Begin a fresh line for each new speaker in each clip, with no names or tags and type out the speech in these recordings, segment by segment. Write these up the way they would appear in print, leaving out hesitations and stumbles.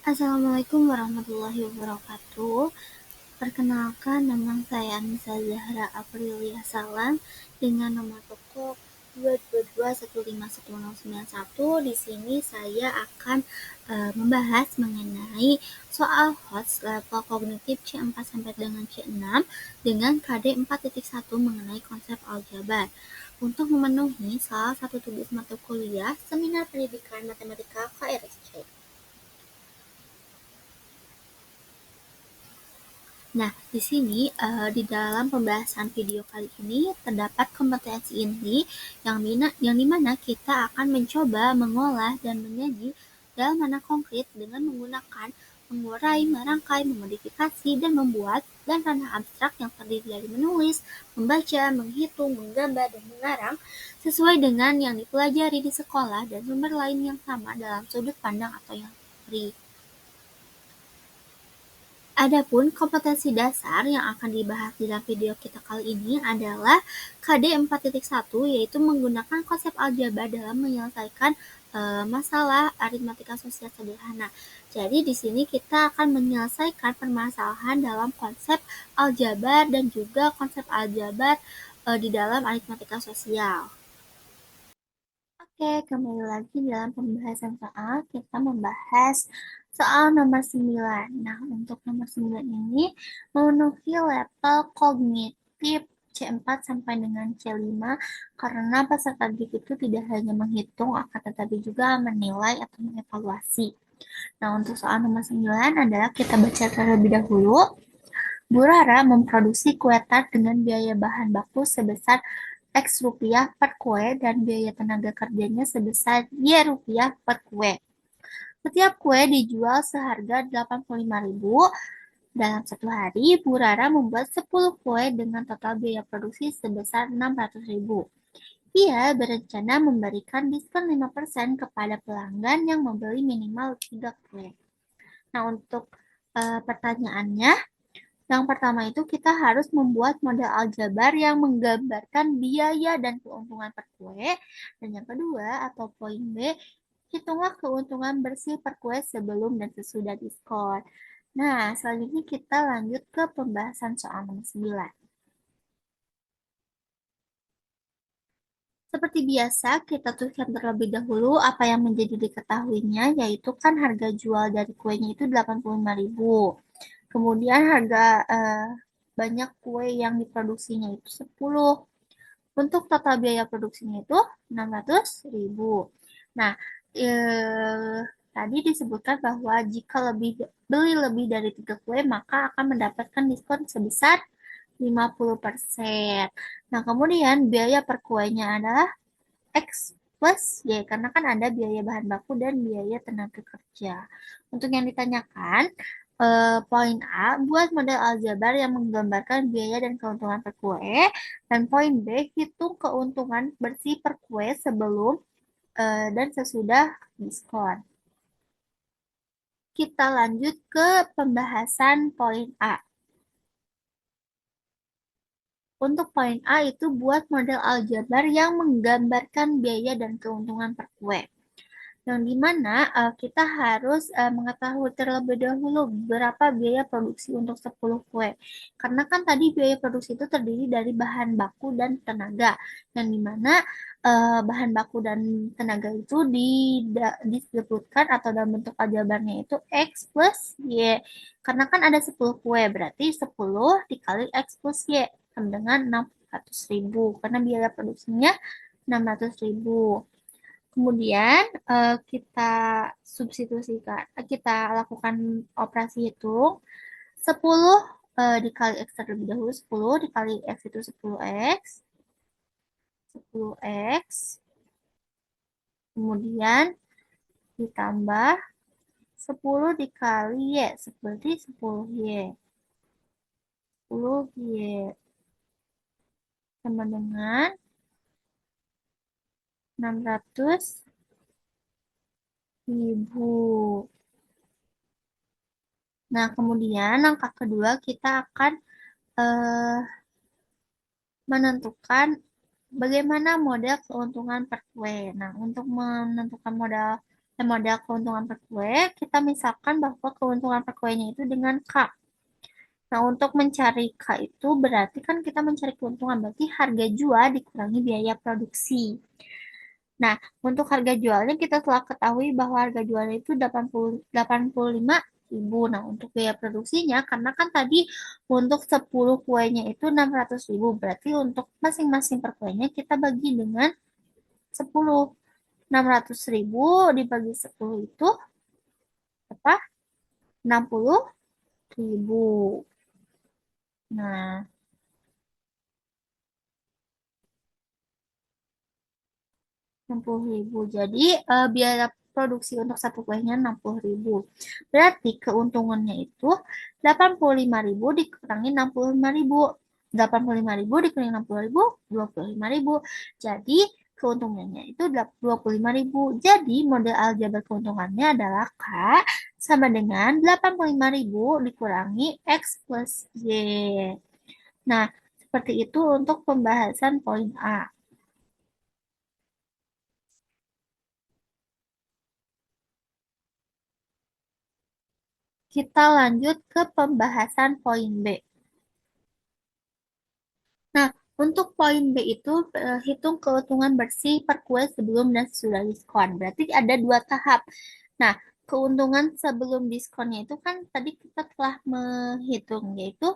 Assalamualaikum warahmatullahi wabarakatuh. Perkenalkan, nama saya Anissa Zahra Aprilia Salam dengan nomor pokok 222151091. Di sini saya akan membahas mengenai soal host level kognitif C4 sampai dengan C6 dengan KD 4.1 mengenai konsep aljabar. Untuk memenuhi salah satu tugas mata kuliah Seminar Pendidikan Matematika KRSC. Nah, di sini di dalam pembahasan video kali ini terdapat kompetensi inti yang dimana kita akan mencoba mengolah dan menyaji dalam mana konkret dengan menggunakan mengurai, merangkai, memodifikasi, dan membuat dan ranah abstrak yang terdiri dari menulis, membaca, menghitung, menggambar, dan mengarang sesuai dengan yang dipelajari di sekolah dan sumber lain yang sama dalam sudut pandang atau yang teori. Adapun kompetensi dasar yang akan dibahas dalam video kita kali ini adalah KD 4.1, yaitu menggunakan konsep aljabar dalam menyelesaikan masalah aritmatika sosial sederhana. Jadi di sini kita akan menyelesaikan permasalahan dalam konsep aljabar dan juga konsep aljabar di dalam aritmatika sosial. Oke, kembali lagi dalam pembahasan soal, kita membahas soal nomor 9. Nah, untuk nomor 9 ini memenuhi level kognitif C4 sampai dengan C5 karena peserta didik itu tidak hanya menghitung akan tetapi juga menilai atau mengevaluasi. Nah, untuk soal nomor 9 adalah kita baca terlebih dahulu. Bu Rara memproduksi kue tart dengan biaya bahan baku sebesar X rupiah per kue dan biaya tenaga kerjanya sebesar Y rupiah per kue. Setiap kue dijual seharga 85.000. Dalam satu hari, Bu Rara membuat 10 kue dengan total biaya produksi sebesar 600.000. Ia berencana memberikan diskon 5% kepada pelanggan yang membeli minimal 3 kue. Nah, untuk pertanyaannya, yang pertama itu kita harus membuat model aljabar yang menggambarkan biaya dan keuntungan per kue. Dan yang kedua atau poin B, hitunglah keuntungan bersih per kue sebelum dan sesudah diskon. Nah, selanjutnya kita lanjut ke pembahasan soal nomor 9. Seperti biasa, kita tuliskan terlebih dahulu apa yang menjadi diketahuinya, yaitu kan harga jual dari kuenya itu 85.000. Kemudian harga banyak kue yang diproduksinya itu 10. Untuk total biaya produksinya itu 600.000. Nah, tadi disebutkan bahwa jika beli lebih dari 3 kue, maka akan mendapatkan diskon sebesar 50%. Nah, kemudian biaya per kuenya adalah X plus Y, karena kan ada biaya bahan baku dan biaya tenaga kerja. Untuk yang ditanyakan, poin A, buat model aljabar yang menggambarkan biaya dan keuntungan per kue. Dan poin B, hitung keuntungan bersih per kue sebelum dan sesudah diskon. Kita lanjut ke pembahasan poin A. Untuk poin A itu buat model aljabar yang menggambarkan biaya dan keuntungan per kue. Yang dimana kita harus mengetahui terlebih dahulu berapa biaya produksi untuk 10 kue. Karena kan tadi biaya produksi itu terdiri dari bahan baku dan tenaga. Yang dimana bahan baku dan tenaga itu disebutkan atau dalam bentuk aljabarnya itu X plus Y. Karena kan ada 10 kue, berarti 10 dikali X plus Y sama dengan 600.000. Karena biaya produksinya 600.000. Kemudian kita substitusikan, kita lakukan operasi hitung. 10 dikali X terlebih dahulu, 10 dikali X itu 10X. 10X. Kemudian ditambah 10 dikali Y, seperti 10Y. 10Y sama dengan 600.000. Nah, kemudian langkah kedua kita akan menentukan bagaimana model keuntungan per kue. Nah, untuk menentukan model model keuntungan per kue, kita misalkan bahwa keuntungan per kuenya itu dengan K. Nah, untuk mencari K itu berarti kan kita mencari keuntungan, berarti harga jual dikurangi biaya produksi. Nah, untuk harga jualnya kita telah ketahui bahwa harga jualnya itu 85.000. Nah, untuk biaya produksinya, karena kan tadi untuk 10 kuenya itu 600.000, berarti untuk masing-masing per kuenya kita bagi dengan 10. 600.000 dibagi 10 itu apa? 60.000. Nah, 60.000. Jadi biaya produksi untuk satu kuenya 60.000. Berarti keuntungannya itu 85.000 dikurangi 65.000. 85.000 dikurangi 60.000, 25.000. Jadi keuntungannya itu 25.000. Jadi model aljabar keuntungannya adalah K sama dengan 85.000 dikurangi X plus Y. Nah, seperti itu untuk pembahasan poin A. Kita lanjut ke pembahasan poin B. Nah, untuk poin B itu hitung keuntungan bersih per kue sebelum dan sesudah diskon. Berarti ada dua tahap. Nah, keuntungan sebelum diskonnya itu kan tadi kita telah menghitung, yaitu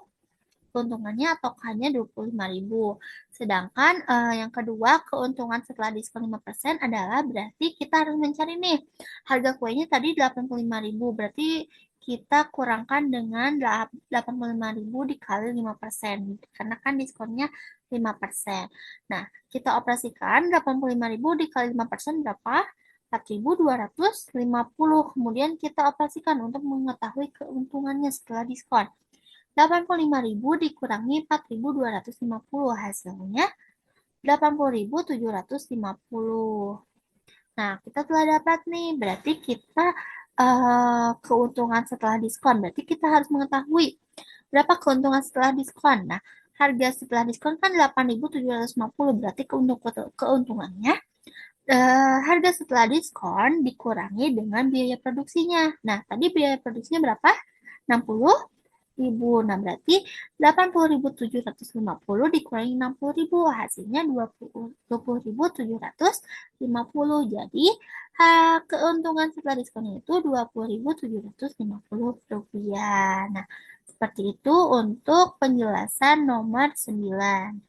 keuntungannya atau hanya 25.000. Sedangkan yang kedua, keuntungan setelah diskon 5% adalah berarti kita harus mencari nih harga kuenya tadi 85.000. Berarti kita kurangkan dengan 85.000 dikali 5%. Karena kan diskonnya 5%. Nah, kita operasikan 85.000 dikali 5% berapa? 4.250. Kemudian kita operasikan untuk mengetahui keuntungannya setelah diskon. 85.000 dikurangi 4.250, hasilnya 80.750. Nah, kita telah dapat nih, berarti kita keuntungan setelah diskon. Berarti kita harus mengetahui berapa keuntungan setelah diskon. Nah, harga setelah diskon kan 8.750, berarti keuntungannya harga setelah diskon dikurangi dengan biaya produksinya. Nah, tadi biaya produksinya berapa? 60.000. Nah, berarti 80.750 dikurangi 60.000, hasilnya 20.750. Jadi, keuntungan setelah diskonnya itu 20.750 rupiah. Nah, seperti itu untuk penjelasan nomor 9.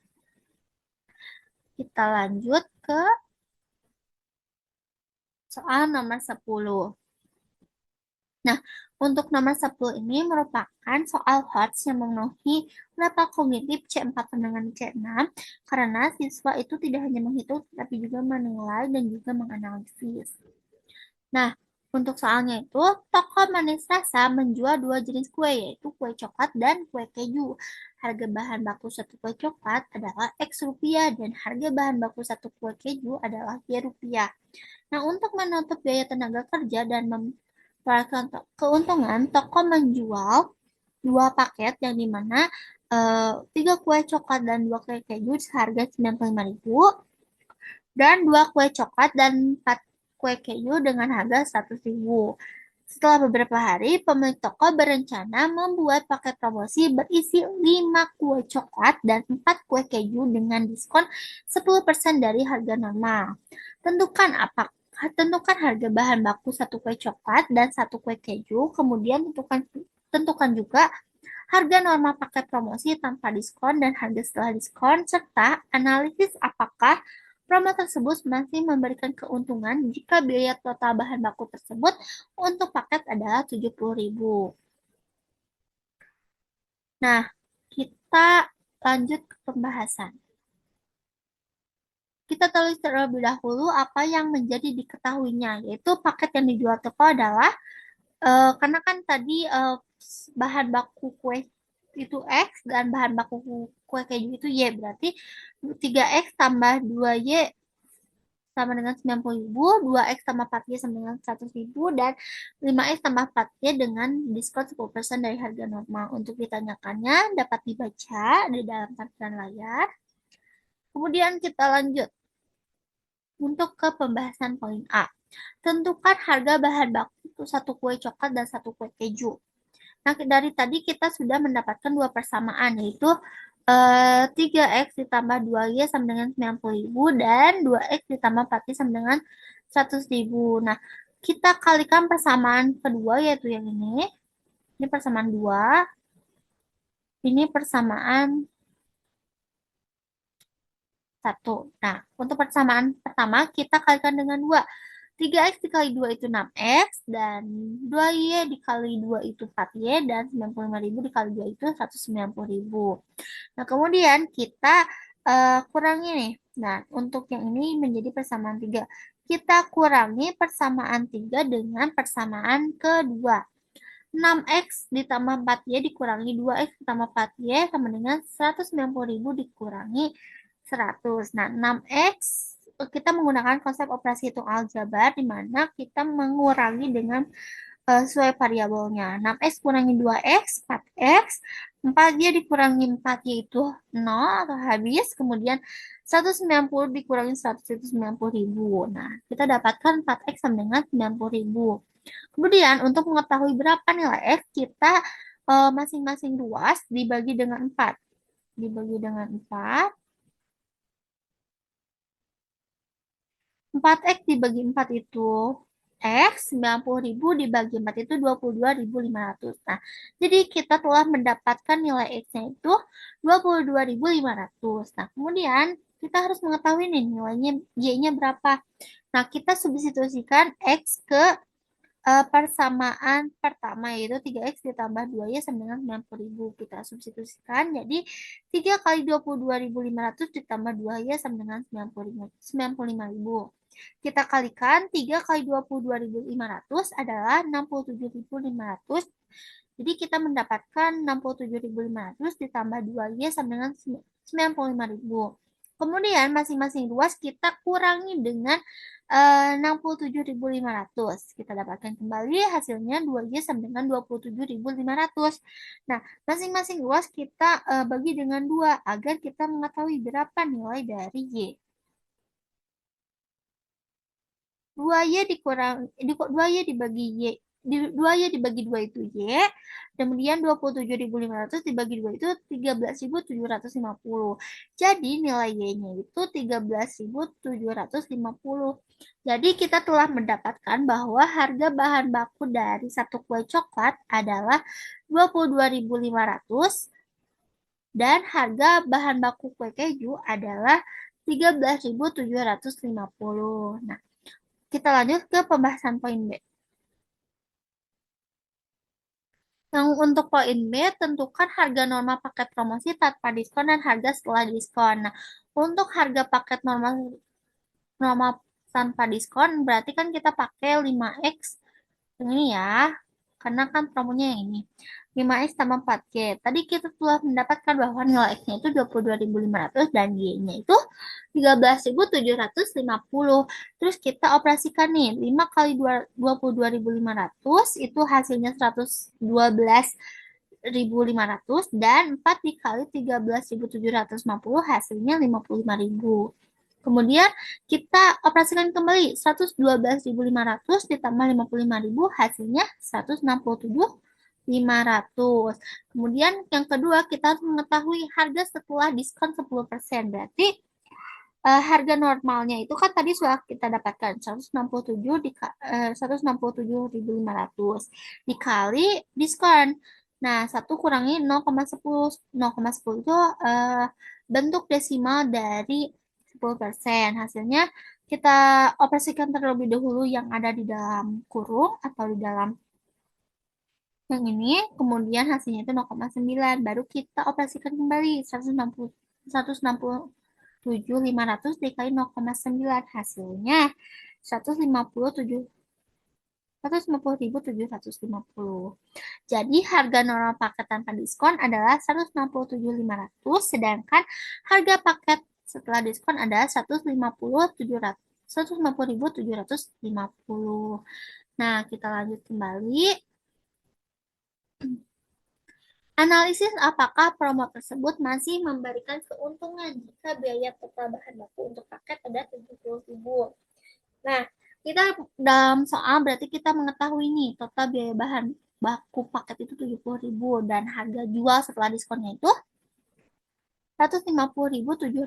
Kita lanjut ke soal nomor 10. Nah, untuk nomor 10 ini merupakan soal HOTS yang memenuhi level kognitif C4 dengan C6 karena siswa itu tidak hanya menghitung tapi juga menilai dan juga menganalisis. Nah, untuk soalnya itu, toko manis rasa menjual dua jenis kue, yaitu kue coklat dan kue keju. Harga bahan baku satu kue coklat adalah X rupiah dan harga bahan baku satu kue keju adalah Y rupiah. Nah, untuk menutup biaya tenaga kerja dan memperolehkan keuntungan, toko menjual dua paket yang dimana tiga kue coklat dan dua kue keju seharga 95.000 dan dua kue coklat dan empat kue keju dengan harga 100.000. Setelah beberapa hari, pemilik toko berencana membuat paket promosi berisi 5 kue coklat dan 4 kue keju dengan diskon 10% dari harga normal. Tentukan harga bahan baku satu kue coklat dan satu kue keju, kemudian tentukan juga harga normal paket promosi tanpa diskon dan harga setelah diskon, serta analisis apakah promo tersebut masih memberikan keuntungan jika biaya total bahan baku tersebut untuk paket adalah 70.000. Nah, kita lanjut ke pembahasan. Kita tulis terlebih dahulu apa yang menjadi diketahuinya, yaitu paket yang dijual toko adalah karena kan tadi bahan baku kue itu X dan bahan baku kue keju itu Y, berarti 3X tambah 2Y sama dengan 90.000, 2X tambah 4Y sama dengan 100.000, dan 5X tambah 4Y dengan diskon 10% dari harga normal. Untuk ditanyakannya dapat dibaca di dalam tampilan layar. Kemudian kita lanjut untuk ke pembahasan poin A. Tentukan harga bahan baku untuk satu kue coklat dan satu kue keju. Nah, dari tadi kita sudah mendapatkan dua persamaan, yaitu 3x ditambah 2y sama dengan 90.000 dan 2x ditambah 4y sama dengan 100.000. Nah, kita kalikan persamaan kedua, yaitu yang ini. Ini persamaan 2. Ini persamaan 1. Nah, untuk persamaan pertama kita kalikan dengan 2. 3x dikali 2 itu 6x, dan 2y dikali 2 itu 4y, dan 95.000 dikali 2 itu 190.000. Nah, kemudian kita kurangi nih. Nah, untuk yang ini menjadi persamaan 3. Kita kurangi persamaan 3 dengan persamaan kedua. 6x ditambah 4y dikurangi 2x ditambah 4y sama dengan 190.000 dikurangi 100. Nah, 6x kita menggunakan konsep operasi hitung aljabar di mana kita mengurangi dengan sesuai variabelnya. 6x kurangi 2x, 4x, 4y dikurangi 4y itu 0 atau habis, kemudian 190 dikurangi 100 itu 90.000. Nah, kita dapatkan 4x sama dengan 90.000. Kemudian untuk mengetahui berapa nilai x, kita masing-masing ruas dibagi dengan 4. Dibagi dengan 4. 4x dibagi 4 itu X, 90.000 dibagi 4 itu 22.500. Nah, jadi kita telah mendapatkan nilai X-nya itu 22.500. Nah, kemudian kita harus mengetahui nih nilainya Y-nya berapa. Nah, kita substitusikan X ke persamaan pertama, yaitu 3x ditambah 2y sama dengan 90.000. Kita substitusikan, jadi 3 kali 22.500 ditambah 2y sama dengan 95.000. Kita kalikan 3 kali 22.500 adalah 67.500. Jadi kita mendapatkan 67.500 ditambah 2y sama dengan 95.000. Kemudian masing-masing ruas kita kurangi dengan 67.500. Kita dapatkan kembali hasilnya 2y sama dengan 27.500. Nah, masing-masing ruas kita bagi dengan 2 agar kita mengetahui berapa nilai dari y. 2y dikurang 2y dibagi y 2y dibagi 2 itu y, kemudian 27.500 dibagi 2 itu 13.750. Jadi nilai y-nya itu 13.750. Jadi kita telah mendapatkan bahwa harga bahan baku dari satu kue coklat adalah 22.500 dan harga bahan baku kue keju adalah 13.750. Nah, kita lanjut ke pembahasan poin B. Yang untuk poin B, tentukan harga normal paket promosi tanpa diskon dan harga setelah diskon. Nah, untuk harga paket normal normal tanpa diskon berarti kan kita pakai 5x ini ya, karena kan promonya yang ini. 5x tambah 4G. Tadi kita telah mendapatkan bahwa nilai X-nya itu 22.500 dan Y-nya itu 13.750. Terus kita operasikan nih, 5 kali 22.500 itu hasilnya 112.500 dan 4 dikali 13.750 hasilnya 55.000. Kemudian kita operasikan kembali 112.500 ditambah 55.000 hasilnya 167.500. Kemudian yang kedua kita harus mengetahui harga setelah diskon 10%. Berarti harga normalnya itu kan tadi sudah kita dapatkan 167.500 dikali diskon. Nah, 1 kurangi 0,10. 0,10 itu bentuk desimal dari 10%. Hasilnya kita operasikan terlebih dahulu yang ada di dalam kurung atau di dalam yang ini, kemudian hasilnya itu 0,9. Baru kita operasikan kembali 167.500 dikali 0,9. Hasilnya 150.750. Jadi harga normal paket tanpa diskon adalah 167.500, sedangkan harga paket setelah diskon adalah 150.750. Nah, kita lanjut kembali. Analisis apakah promo tersebut masih memberikan keuntungan jika biaya total bahan baku untuk paket ada 70.000. Nah, Kita dalam soal berarti kita mengetahui nih total biaya bahan baku paket itu 70.000 dan harga jual setelah diskonnya itu 150.750.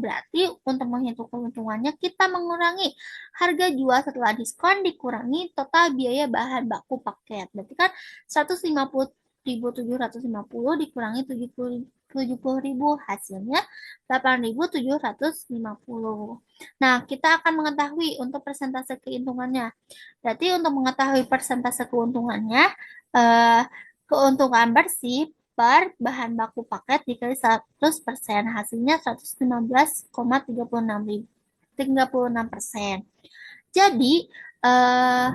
Berarti untuk menghitung keuntungannya kita mengurangi harga jual setelah diskon dikurangi total biaya bahan baku paket. Berarti kan 150.750 dikurangi 70.000 hasilnya 8.750. Nah, kita akan mengetahui untuk persentase keuntungannya. Berarti untuk mengetahui persentase keuntungannya, eh, keuntungan bersih per bahan baku paket dikali 100%, hasilnya 115,36%. Jadi, eh,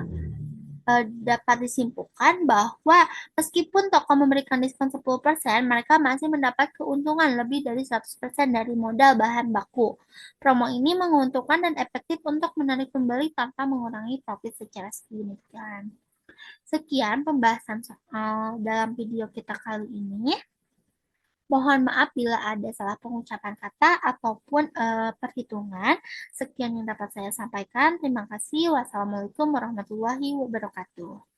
dapat disimpulkan bahwa meskipun toko memberikan diskon 10%, mereka masih mendapat keuntungan lebih dari 100% dari modal bahan baku. Promo ini menguntungkan dan efektif untuk menarik pembeli tanpa mengurangi profit secara signifikan. Sekian pembahasan soal dalam video kita kali ini. Mohon maaf bila ada salah pengucapan kata ataupun perhitungan. Sekian yang dapat saya sampaikan. Terima kasih. Wassalamualaikum warahmatullahi wabarakatuh.